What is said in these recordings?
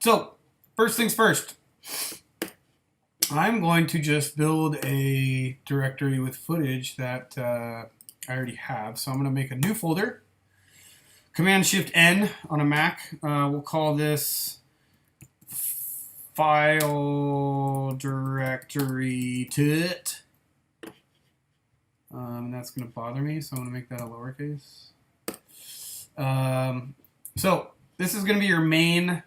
So, first things first, I'm going to just build a directory with footage that I already have. So I'm going to make a new folder. Command-Shift-N on a Mac. We'll call this file directory tut. That's going to bother me, so I'm going to make that a lowercase. So this is going to be your main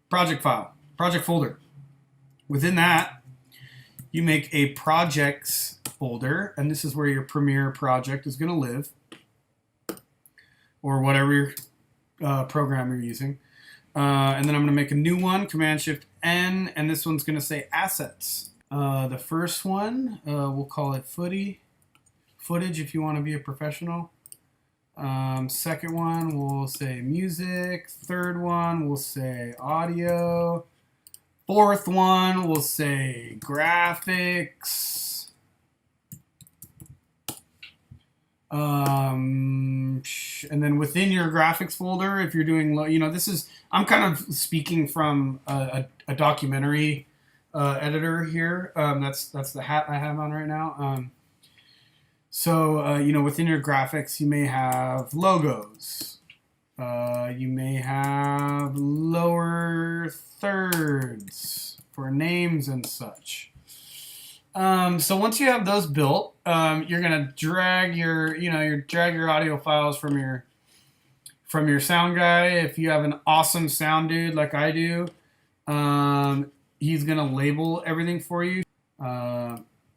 project file, project folder. Within that, you make a projects folder, and this is where your Premiere project is going to live, or whatever your program you're using. And then I'm going to make a new one, Command-Shift-N, and this one's going to say assets. The first one, we'll call it footage if you want to be a professional. Second one, we'll say music. Third one, we'll say audio. Fourth one, we'll say graphics. And then within your graphics folder, if you're doing, this is, I'm kind of speaking from a documentary editor here. That's the hat I have on right now. So, within your graphics, you may have logos. You may have lower thirds for names and such. So once you have those built, you're gonna drag your audio files from your sound guy. If you have an awesome sound dude like I do, he's gonna label everything for you.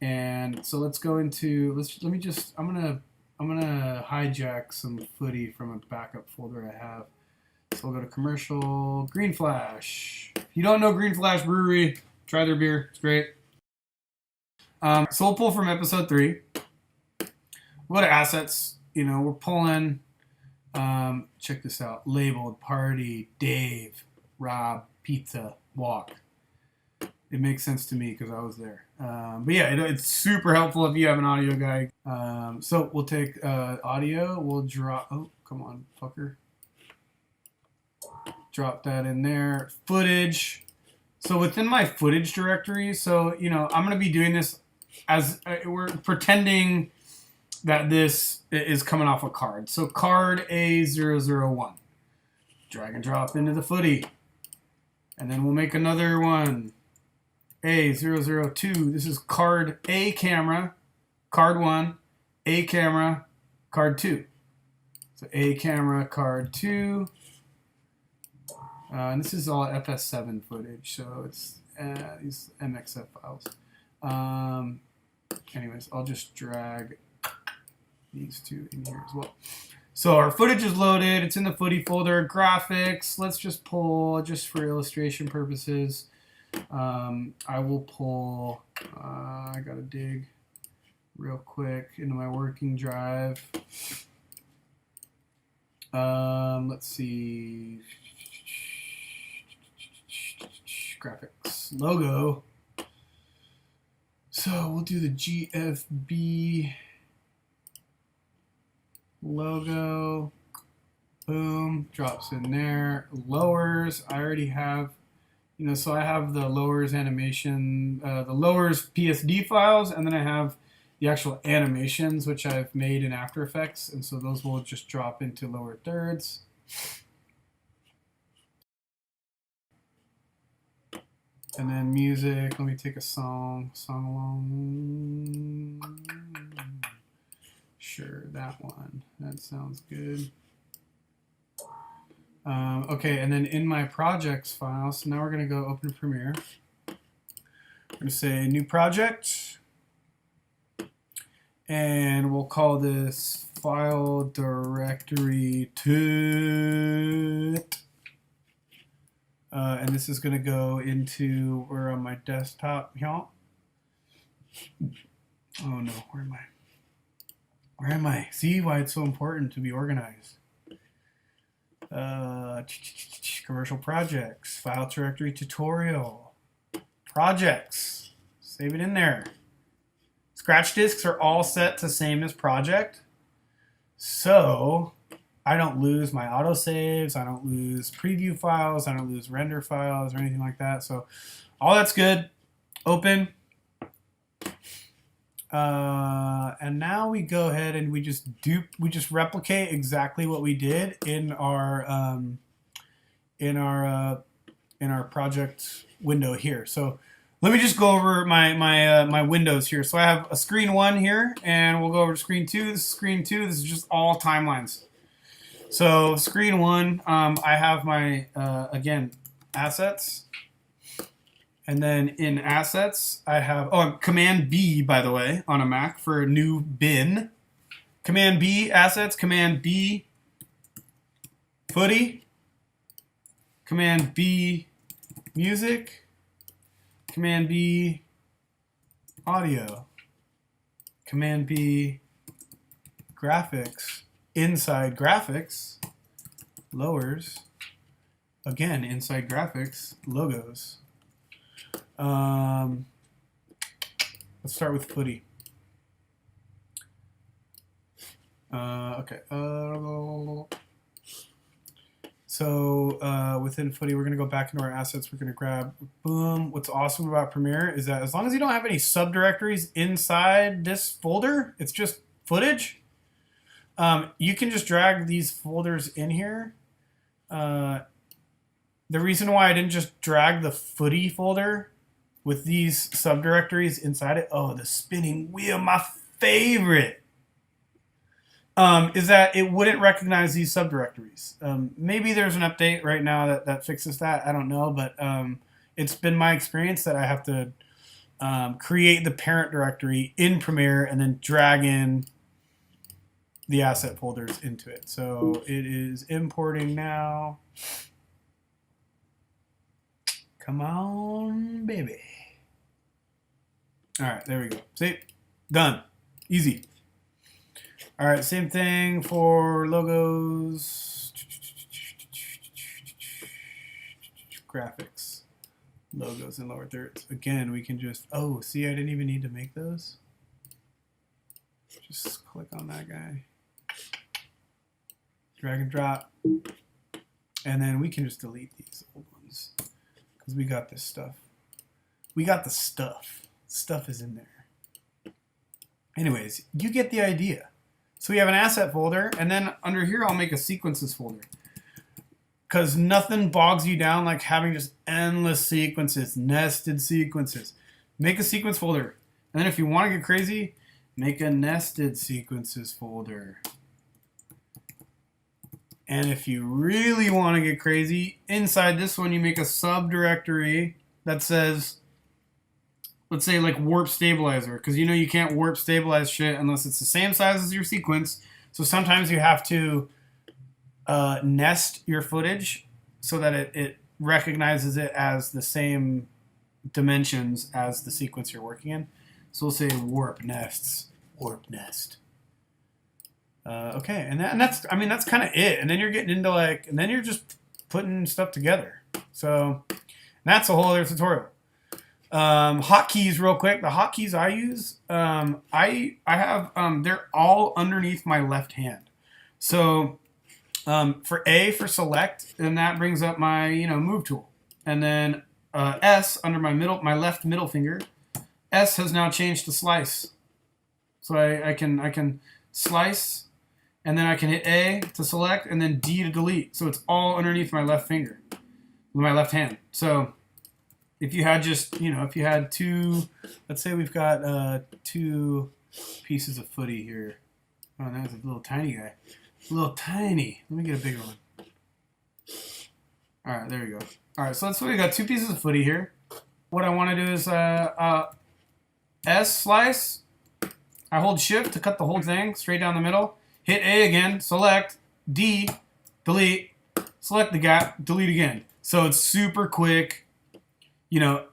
And so let's go into I'm gonna hijack some footy from a backup folder I have. So we'll go to commercial, Green Flash. If you don't know Green Flash Brewery, try their beer, it's great. So we'll pull from episode 3. We'll go to assets, we're pulling, check this out, labeled, party, Dave, Rob, pizza, walk. It makes sense to me because I was there. But yeah, it's super helpful if you have an audio guy. So we'll take audio. We'll drop. Oh, come on, fucker. Drop that in there. Footage. So within my footage directory, I'm going to be doing this as we're pretending that this is coming off a card. So card A001. Drag and drop into the footy. And then we'll make another one. A002. This is card A camera, card 1, A camera, card 2. So A camera, card 2. And this is all FS7 footage, so it's these MXF files. Anyways, I'll just drag these two in here as well. So our footage is loaded. It's in the footy folder. Graphics. Let's just pull, just for illustration purposes. I will pull, I gotta dig real quick into my working drive. Let's see, graphics, logo. So we'll do the GFB logo, boom, drops in there. Lowers, I already have, so I have the lowers animation, the lowers PSD files, and then I have the actual animations, which I've made in After Effects, and so those will just drop into lower thirds. And then music, let me take a song along. Sure, that one, that sounds good. Okay, and then in my projects file, so now we're going to go open Premiere. We're going to say new project, and we'll call this file directory tut. And this is going to go into, we're on my desktop, y'all. Oh no, where am I? Where am I? See why it's so important to be organized. Commercial projects, file directory tutorial, projects, save it in there. Scratch disks are all set to same as project. So I don't lose my autosaves. I don't lose preview files. I don't lose render files or anything like that. So all that's good. Open. And now we go ahead and we just replicate exactly what we did in our project window here. So let me just go over my windows here. So I have a screen 1 here, and we'll go over to screen 2. This is screen 2. This is just all timelines. So screen 1, I have my again assets. And then in assets, I have, Command B, by the way, on a Mac for a new bin. Command B, assets, Command B, footy, Command B, music, Command B, audio, Command B, graphics, inside graphics, lowers, again, inside graphics, logos. Let's start with footy. Okay. So within footy, we're going to go back into our assets. We're going to grab, boom. What's awesome about Premiere is that as long as you don't have any subdirectories inside this folder, it's just footage. You can just drag these folders in here. The reason why I didn't just drag the footy folder with these subdirectories inside it, the spinning wheel, my favorite, is that it wouldn't recognize these subdirectories. Maybe there's an update right now that fixes that. I don't know, but it's been my experience that I have to create the parent directory in Premiere and then drag in the asset folders into it. So it is importing now. Come on, baby. All right, there we go. See? Done. Easy. All right, same thing for logos. Graphics. Logos in lower thirds. Again, we can just, see, I didn't even need to make those. Just click on that guy. Drag and drop. And then we can just delete these old ones. Because we got this stuff. We got the stuff. Stuff is in there. Anyways, you get the idea. So we have an asset folder, and then under here I'll make a sequences folder. Because nothing bogs you down like having just endless sequences, nested sequences. Make a sequence folder. And then if you want to get crazy, make a nested sequences folder. And if you really want to get crazy, inside this one you make a subdirectory that says, let's say like warp stabilizer, because you know you can't warp stabilize shit unless it's the same size as your sequence. So sometimes you have to nest your footage so that it recognizes it as the same dimensions as the sequence you're working in. So we'll say warp nests, warp nest. Okay, and that's kind of it. And then you're getting into and then you're just putting stuff together. So that's a whole other tutorial. Hotkeys real quick. The hotkeys I use, I have, they're all underneath my left hand. So for A for select, and that brings up my, move tool. And then S under my left middle finger. S has now changed to slice. So I can slice, and then I can hit A to select, and then D to delete. So it's all underneath my left finger, my left hand. So if you had if you had two, let's say we've got 2 pieces of footy here. Oh, that's a little tiny guy. A little tiny. Let me get a bigger one. All right, there we go. All right, so let's say we got 2 pieces of footy here. What I want to do is S slice. I hold shift to cut the whole thing straight down the middle. Hit A again, select, D, delete, select the gap, delete again. So it's super quick.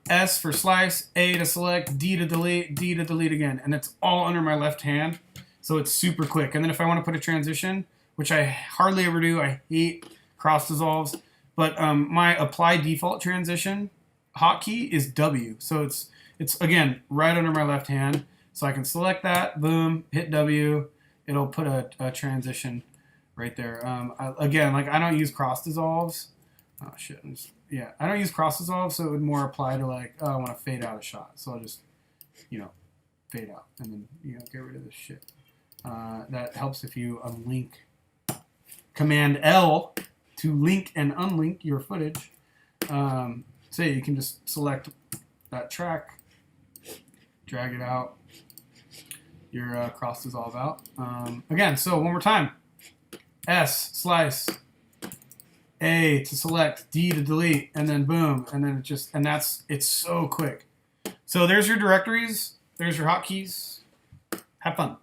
S for slice, A to select, D to delete again. And it's all under my left hand. So it's super quick. And then if I want to put a transition, which I hardly ever do, I hate cross dissolves. But my apply default transition hotkey is W. So it's again, right under my left hand. So I can select that, boom, hit W. It'll put a transition right there. Again, like I don't use cross dissolves. Oh shit! Yeah, I don't use cross dissolve, so it would more apply to like, oh, I want to fade out a shot, so I'll just, fade out and then get rid of this shit. That helps if you unlink. Command L to link and unlink your footage. So you can just select that track, drag it out, your cross dissolve out. Again, so one more time. S, slice. A to select, D to delete, and then boom, and then it's so quick. So there's your directories, there's your hotkeys. Have fun.